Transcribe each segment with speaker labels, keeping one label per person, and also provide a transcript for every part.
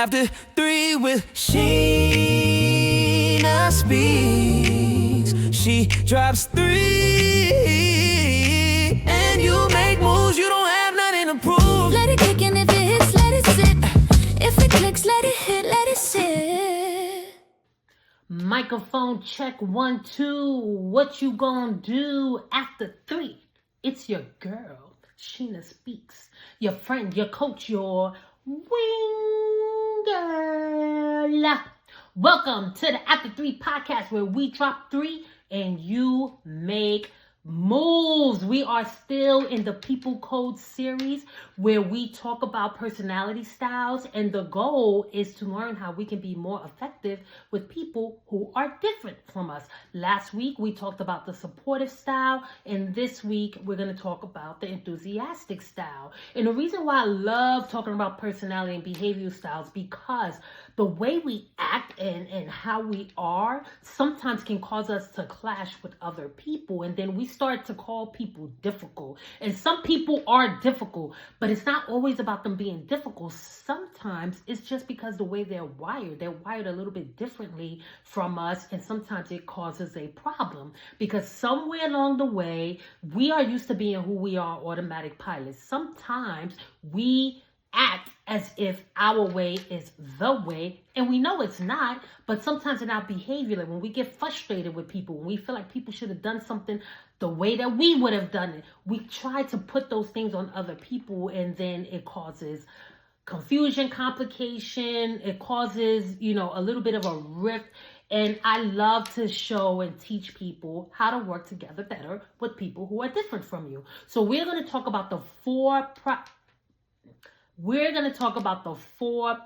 Speaker 1: After 3 with Sheena Speaks. She drops 3 and you make moves, you don't have nothing to prove.
Speaker 2: Let it kick and if it hits, let it sit. If it clicks, let it hit, let it sit.
Speaker 3: Microphone check 1, 2. What you gonna do after 3? It's your girl, Sheena Speaks. Your friend, your coach, your wing girl. Welcome to the After 3 podcast where we drop 3 and you make moves. We are still in the People Code series where we talk about personality styles, and the goal is to learn how we can be more effective with people who are different from us. Last week we talked about the supportive style, and this week we're going to talk about the enthusiastic style. And the reason why I love talking about personality and behavioral styles, because the way we act and how we are sometimes can cause us to clash with other people, and then we start to call people difficult. And some people are difficult, but it's not always about them being difficult. Sometimes it's just because the way they're wired a little bit differently from us, and sometimes it causes a problem because somewhere along the way we are used to being who we are, automatic pilots. Sometimes we act as if our way is the way, and we know it's not. But sometimes in our behavior, like when we get frustrated with people, when we feel like people should have done something the way that we would have done it, we try to put those things on other people, and then it causes confusion, complication. It causes, a little bit of a rift. And I love to show and teach people how to work together better with people who are different from you. So we're going to talk about the four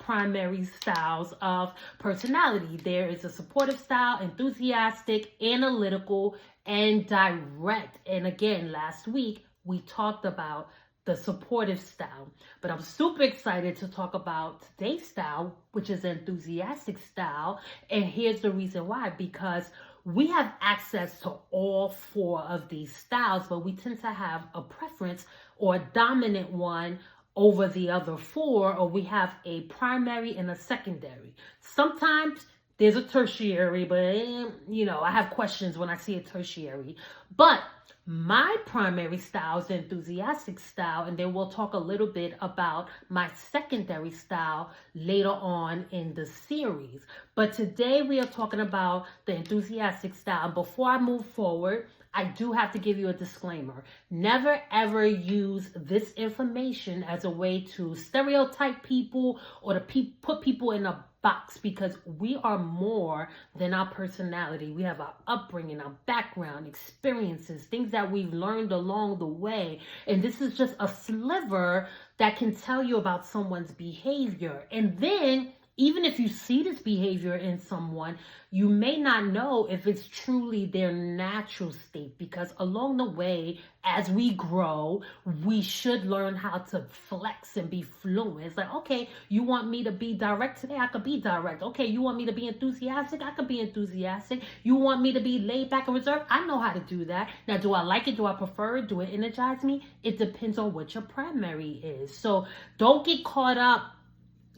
Speaker 3: primary styles of personality. There is a supportive style, enthusiastic, analytical, and direct. And again, last week we talked about the supportive style, but I'm super excited to talk about today's style, which is enthusiastic style. And here's the reason why: because we have access to all 4 of these styles, but we tend to have a preference or a dominant one over the other 4, or we have a primary and a secondary. Sometimes there's a tertiary, but I have questions when I see a tertiary. But my primary style is the enthusiastic style, and then we'll talk a little bit about my secondary style later on in the series. But today we are talking about the enthusiastic style. Before I move forward, I do have to give you a disclaimer. Never ever use this information as a way to stereotype people or to put people in a box, because we are more than our personality. We have our upbringing, our background, experiences, things that we've learned along the way. And this is just a sliver that can tell you about someone's behavior. And then even if you see this behavior in someone, you may not know if it's truly their natural state, because along the way, as we grow, we should learn how to flex and be fluent. It's like, okay, you want me to be direct today? I could be direct. Okay, you want me to be enthusiastic? I could be enthusiastic. You want me to be laid back and reserved? I know how to do that. Now, do I like it? Do I prefer it? Do it energize me? It depends on what your primary is. So don't get caught up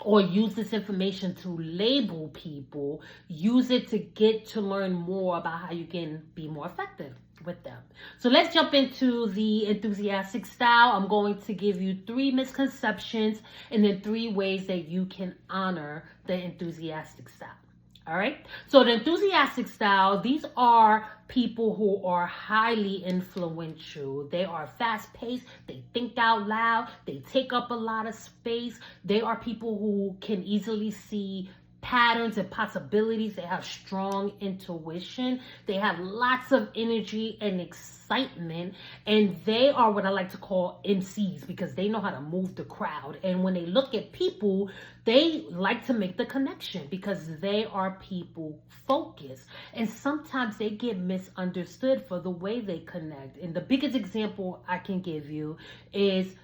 Speaker 3: or use this information to label people. Use it to get to learn more about how you can be more effective with them. So let's jump into the enthusiastic style. I'm going to give you 3 misconceptions and then 3 ways that you can honor the enthusiastic style. All right. So the enthusiastic style, these are people who are highly influential. They are fast paced. They think out loud. They take up a lot of space. They are people who can easily see patterns and possibilities. They have strong intuition. They have lots of energy and excitement, and they are what I like to call MCs, because they know how to move the crowd. And when they look at people, they like to make the connection because they are people focused. And sometimes they get misunderstood for the way they connect. And the biggest example I can give you is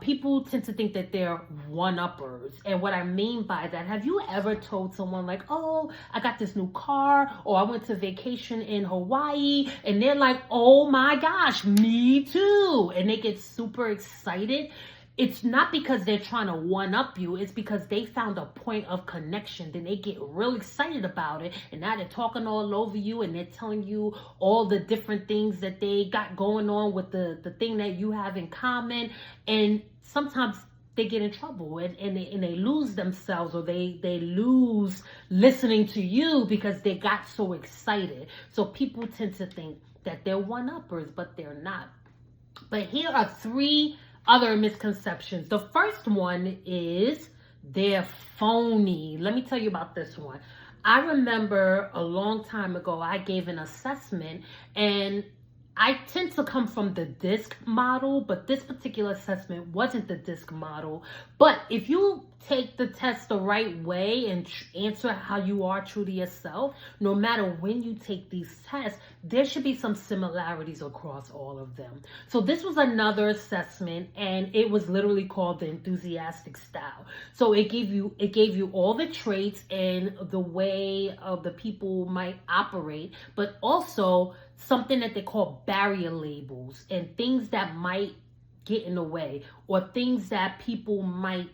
Speaker 3: people tend to think that they're one-uppers. And what I mean by that, have you ever told someone like, oh, I got this new car, or I went to vacation in Hawaii, and they're like, oh my gosh, me too. And they get super excited. it's not because they're trying to one up you. It's because they found a point of connection. Then they get real excited about it. And now they're talking all over you and they're telling you all the different things that they got going on with the thing that you have in common. And sometimes they get in trouble and they lose themselves, or they lose listening to you because they got so excited. So people tend to think that they're one-uppers, but they're not. But here are 3 other misconceptions. The first one is they're phony. Let me tell you about this one. I remember a long time ago, I gave an assessment, and I tend to come from the DISC model, but this particular assessment wasn't the DISC model. But if you take the test the right way and answer how you are true to yourself, no matter when you take these tests, there should be some similarities across all of them. So this was another assessment, and it was literally called the enthusiastic style. So it gave you all the traits and the way of the people might operate, but also something that they call barrier labels and things that might get in the way, or things that people might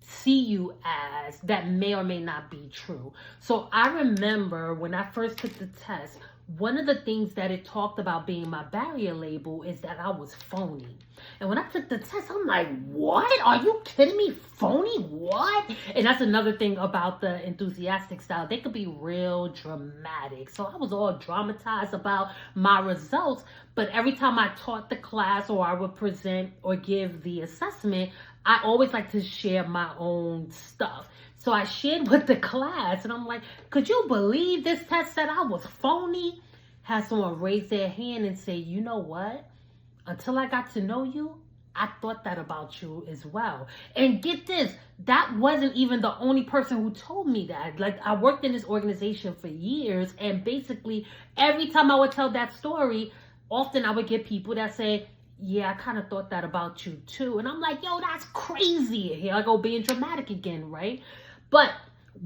Speaker 3: see you as that may or may not be true. So I remember when I first took the test, one of the things that it talked about being my barrier label is that I was phony. And when I took the test, I'm like, what? Are you kidding me? Phony? What? And that's another thing about the enthusiastic style. They could be real dramatic. So I was all dramatized about my results. But every time I taught the class or I would present or give the assessment, I always like to share my own stuff. So I shared with the class, and I'm like, could you believe this test said I was phony? Had someone raise their hand and say, you know what? Until I got to know you, I thought that about you as well. And get this, that wasn't even the only person who told me that. Like, I worked in this organization for years, and basically every time I would tell that story, often I would get people that say, yeah, I kind of thought that about you too. And I'm like, yo, that's crazy. Here I go being dramatic again, right? But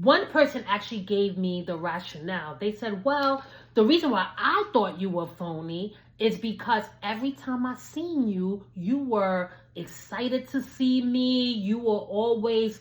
Speaker 3: one person actually gave me the rationale. They said, well, the reason why I thought you were phony is because every time I seen you, you were excited to see me. You were always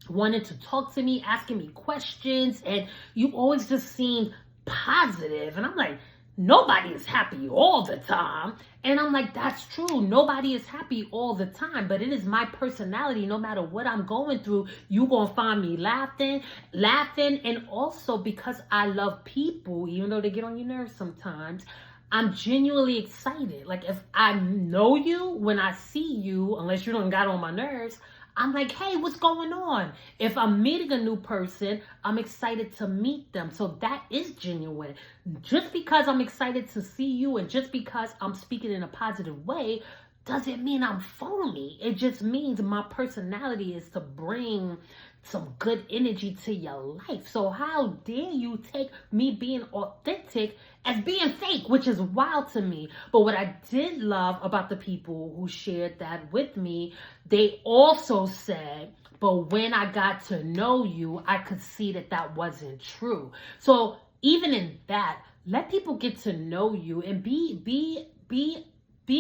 Speaker 3: wanting to talk to me, asking me questions, and you always just seemed positive. And I'm like, nobody is happy all the time. And I'm like, that's true. Nobody is happy all the time, but it is my personality. No matter what I'm going through, you gonna find me laughing. And also because I love people, even though they get on your nerves sometimes, I'm genuinely excited. Like, if I know you, when I see you, unless you don't got on my nerves, I'm like, hey, what's going on? If I'm meeting a new person, I'm excited to meet them. So that is genuine. Just because I'm excited to see you and just because I'm speaking in a positive way doesn't mean I'm phony. It just means my personality is to bring some good energy to your life. So how dare you take me being authentic as being fake, which is wild to me. But what I did love about the people who shared that with me, they also said, but when I got to know you, I could see that that wasn't true. So even in that, let people get to know you and be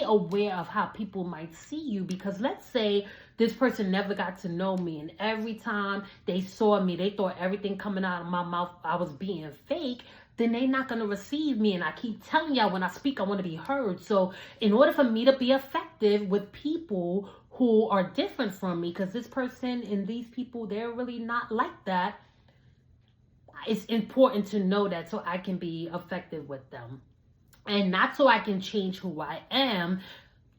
Speaker 3: aware of how people might see you. Because let's say this person never got to know me, and every time they saw me, they thought everything coming out of my mouth, I was being fake. Then they're not going to receive me. And I keep telling y'all, when I speak, I want to be heard. So in order for me to be effective with people who are different from me, because this person and these people, they're really not like that, it's important to know that so I can be effective with them. And not so I can change who I am,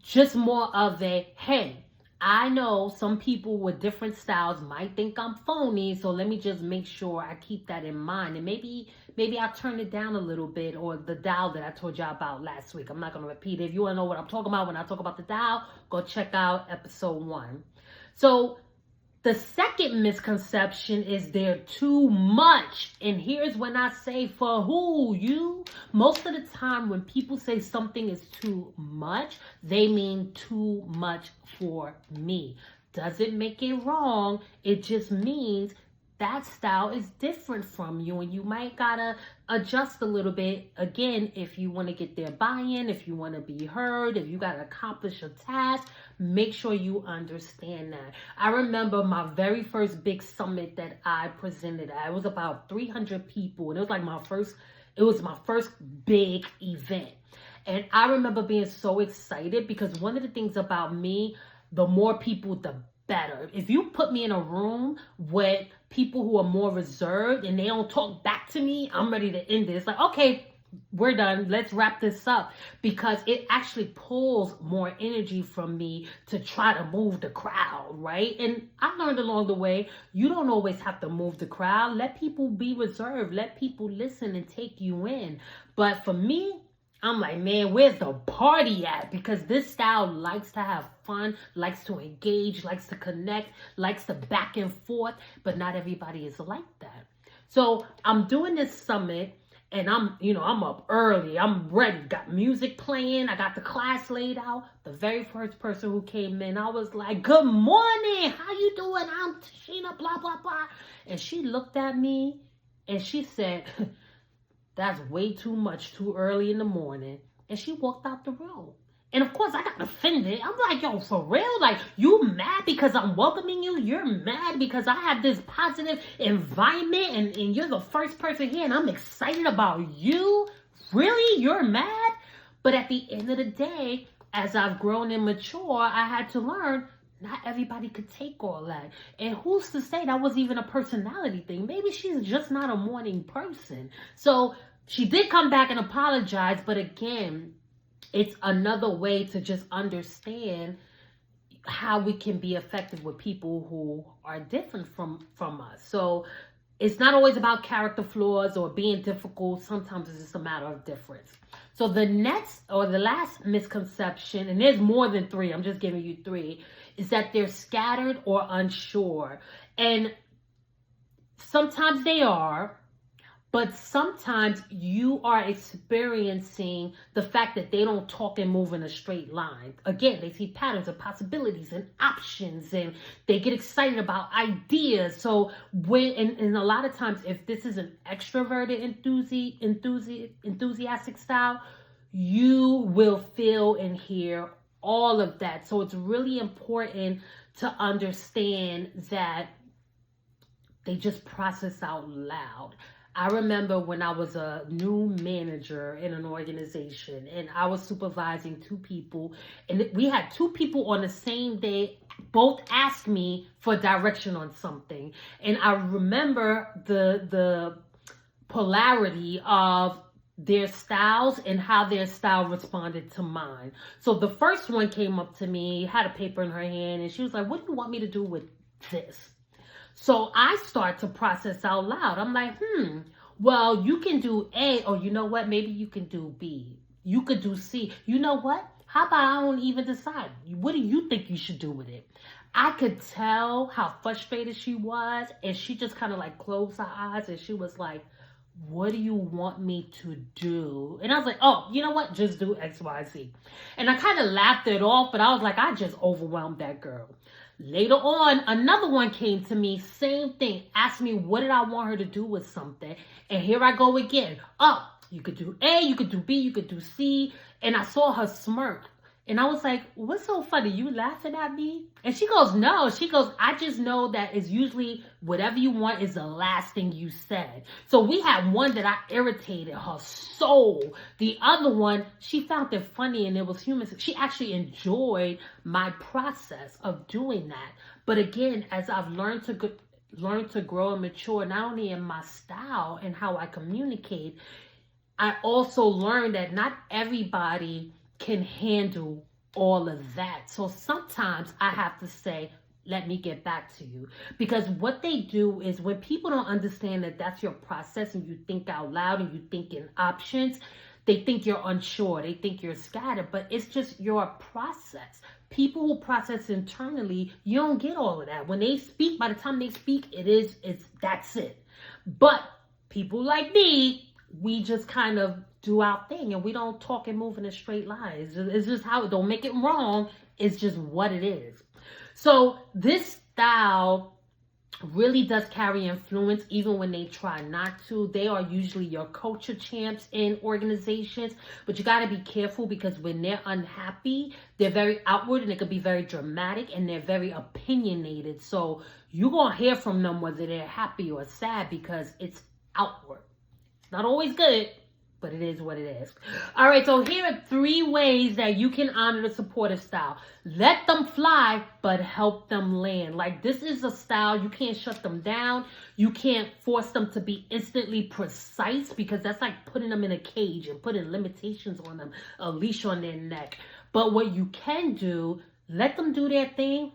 Speaker 3: just more of a, hey, I know some people with different styles might think I'm phony, so let me just make sure I keep that in mind. And maybe I'll turn it down a little bit, or the dial that I told y'all about last week. I'm not going to repeat it. If you want to know what I'm talking about when I talk about the dial, go check out episode 1. So the second misconception is they're too much. And here's when I say, for who? You? Most of the time when people say something is too much, they mean too much for me. Doesn't make it wrong. It just means that style is different from you, and you might gotta adjust a little bit. Again, if you want to get their buy-in, if you want to be heard, if you gotta accomplish a task, make sure you understand that. I remember my very first big summit that I presented at. It was about 300 people, and it was like my first big event. And I remember being so excited because one of the things about me, the more people, the better. If you put me in a room with people who are more reserved and they don't talk back to me, I'm ready to end it. It's like, okay, we're done. Let's wrap this up, because it actually pulls more energy from me to try to move the crowd, right? And I learned along the way, you don't always have to move the crowd. Let people be reserved. Let people listen and take you in. But for me, I'm like, man, where's the party at? Because this style likes to have fun, likes to engage, likes to connect, likes to back and forth, but not everybody is like that. So I'm doing this summit, and I'm up early. I'm ready. Got music playing. I got the class laid out. The very first person who came in, I was like, good morning. How you doing? I'm Sheena, blah, blah, blah. And she looked at me and she said, that's way too much, too early in the morning. And she walked out the room. And of course, I got offended. I'm like, yo, for real? Like, you mad because I'm welcoming you? You're mad because I have this positive environment and you're the first person here and I'm excited about you? Really? You're mad? But at the end of the day, as I've grown and mature, I had to learn not everybody could take all that. And who's to say that was even a personality thing? Maybe she's just not a morning person. So she did come back and apologize. But again, it's another way to just understand how we can be effective with people who are different from us. So it's not always about character flaws or being difficult. Sometimes it's just a matter of difference. So the last misconception, and there's more than 3, I'm just giving you 3, is that they're scattered or unsure. And sometimes they are, but sometimes you are experiencing the fact that they don't talk and move in a straight line. Again, they see patterns and possibilities and options, and they get excited about ideas. So and a lot of times, if this is an extroverted enthusiastic style, you will feel and hear all of that. So it's really important to understand that they just process out loud. I remember when I was a new manager in an organization and I was supervising 2 people, and we had 2 people on the same day both ask me for direction on something. And I remember the polarity of their styles and how their style responded to mine. So the first one came up to me, had a paper in her hand, and she was like, what do you want me to do with this? So I start to process out loud. I'm like, well, you can do A, or you know what? Maybe you can do B. You could do C. You know what? How about I don't even decide? What do you think you should do with it? I could tell how frustrated she was, and she just kind of like closed her eyes and she was like, what do you want me to do? And I was like, oh, you know what? Just do X, Y, Z. And I kind of laughed it off, but I was like, I just overwhelmed that girl. Later on, another one came to me, same thing, asked me what did I want her to do with something. And here I go again. Oh, you could do A, you could do B, you could do C. And I saw her smirk. And I was like, what's so funny? You laughing at me? And she goes, no. She goes, I just know that it's usually whatever you want is the last thing you said. So we had one that I irritated her soul. The other one, she found it funny and it was human. She actually enjoyed my process of doing that. But again, as I've learned to grow and mature, not only in my style and how I communicate, I also learned that not everybody can handle all of that. So sometimes I have to say, let me get back to you. Because what they do is when people don't understand that that's your process and you think out loud and you think in options, they think you're unsure. They think you're scattered, but it's just your process. People who process internally, you don't get all of that. When they speak, by the time they speak, that's it. But people like me, we just kind of do our thing and we don't talk and move in a straight line. It's just how, don't make it wrong. It's just what it is. So this style really does carry influence even when they try not to. They are usually your culture champs in organizations, but you got to be careful because when they're unhappy, they're very outward and it could be very dramatic and they're very opinionated. So you're going to hear from them whether they're happy or sad because it's outward. Not always good, but it is what it is. All right, so here are 3 ways that you can honor the supportive style. Let them fly, but help them land. Like, this is a style, you can't shut them down. You can't force them to be instantly precise because that's like putting them in a cage and putting limitations on them, a leash on their neck. But what you can do, let them do their thing,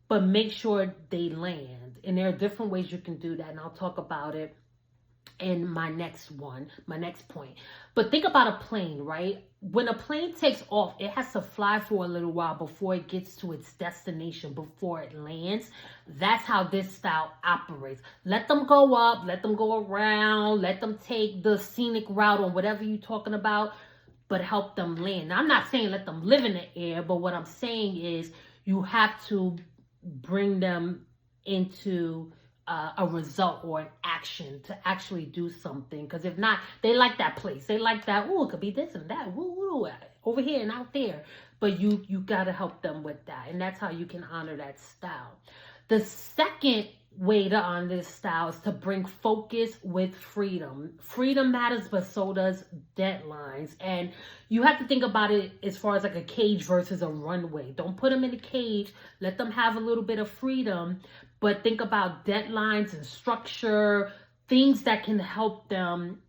Speaker 3: but make sure they land. And there are different ways you can do that, and I'll talk about it in my next point. But think about a plane, right? When a plane takes off, it has to fly for a little while before it gets to its destination, before it lands. That's how this style operates. Let them go up, let them go around, let them take the scenic route or whatever you're talking about, but help them land. Now, I'm not saying let them live in the air, but what I'm saying is you have to bring them into a result or an action to actually do something. Because if not, they like that place. They like that, it could be this and that, over here and out there. But you got to help them with that. And that's how you can honor that style. The second way to honor this style is to bring focus with freedom. Freedom matters, but so does deadlines. And you have to think about it as far as like a cage versus a runway. Don't put them in a cage. Let them have a little bit of freedom. But think about deadlines and structure, things that can help them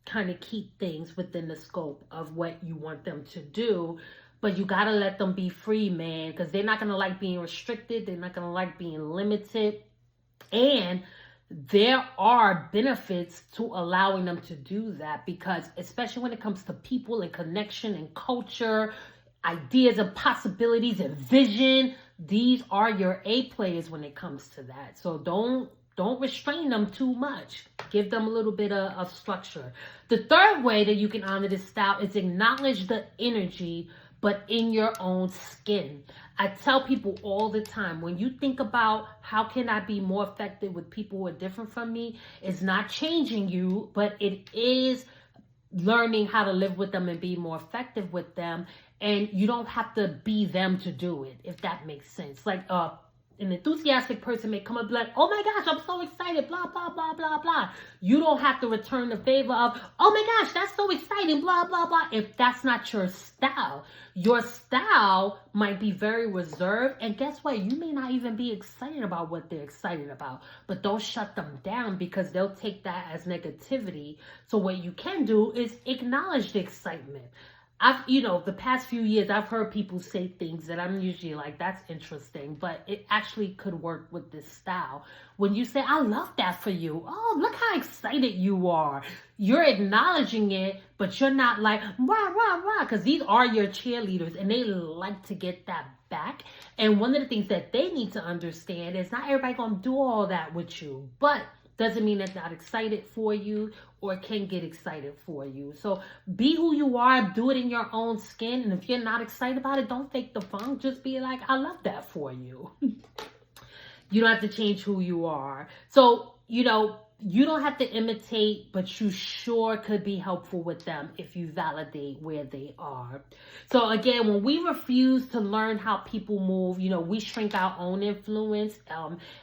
Speaker 3: kind of keep things within the scope of what you want them to do. But you got to let them be free, man, because they're not going to like being restricted. They're not going to like being limited. And there are benefits to allowing them to do that because especially when it comes to people and connection and culture, ideas and possibilities and vision, these are your A players when it comes to that. So don't restrain them too much. Give them a little bit of structure. The third way that you can honor this style is acknowledge the energy, but in your own skin. I tell people all the time, when you think about how can I be more effective with people who are different from me, it's not changing you, but it is learning how to live with them and be more effective with them. And you don't have to be them to do it, if that makes sense. Like an enthusiastic person may come up and be like, oh my gosh, I'm so excited, blah, blah, blah, blah, blah. You don't have to return the favor of, oh my gosh, that's so exciting, blah, blah, blah. If that's not your style, your style might be very reserved. And guess what? You may not even be excited about what they're excited about. But don't shut them down because they'll take that as negativity. So what you can do is acknowledge the excitement. The past few years, I've heard people say things that I'm usually like, that's interesting, but it actually could work with this style. When you say, I love that for you. Oh, look how excited you are. You're acknowledging it, but you're not like, rah, rah, rah, because these are your cheerleaders and they like to get that back. And one of the things that they need to understand is not everybody going to do all that with you, but doesn't mean they're not excited for you or can get excited for you. So be who you are, do it in your own skin. And if you're not excited about it, don't fake the funk. Just be like, I love that for you. You don't have to change who you are. So, you don't have to imitate, but you sure could be helpful with them if you validate where they are. So again, when we refuse to learn how people move, we shrink our own influence.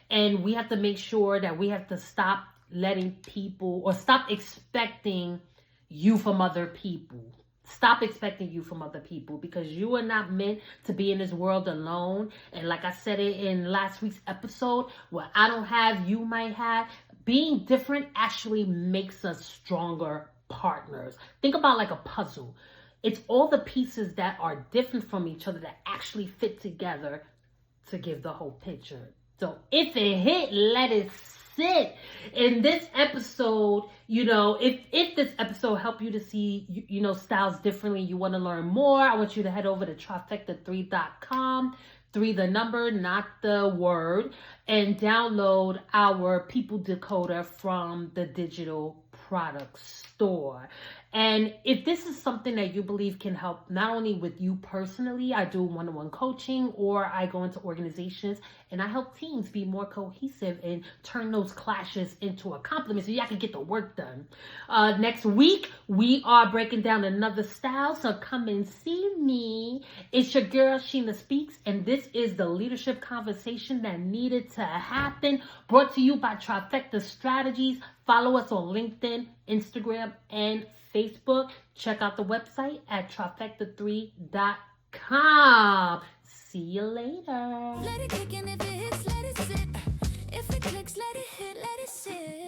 Speaker 3: And we have to make sure that we have to stop letting people or stop expecting you from other people. Stop expecting you from other people because you are not meant to be in this world alone. And like I said it in last week's episode, what I don't have, you might have. Being different actually makes us stronger partners. Think about like a puzzle. It's all the pieces that are different from each other that actually fit together to give the whole picture. So if it hit, let it sit. In this episode, if this episode helped you to see, styles differently, you want to learn more, I want you to head over to trifecta3.com. 3 the number, not the word, and download our People Decoder from the digital product store. And if this is something that you believe can help not only with you personally, I do one-on-one coaching, or I go into organizations and I help teams be more cohesive and turn those clashes into a compliment so y'all can get the work done. Next week, we are breaking down another style, so come and see me. It's your girl, Sheena Speaks, and this is the leadership conversation that needed to happen, brought to you by Trifecta Strategies. Follow us on LinkedIn, Instagram, and Facebook. Check out the website at trifecta3.com. See you later.
Speaker 2: Let it kick in if it hits, let it sit. If it clicks, let it hit, let it sit.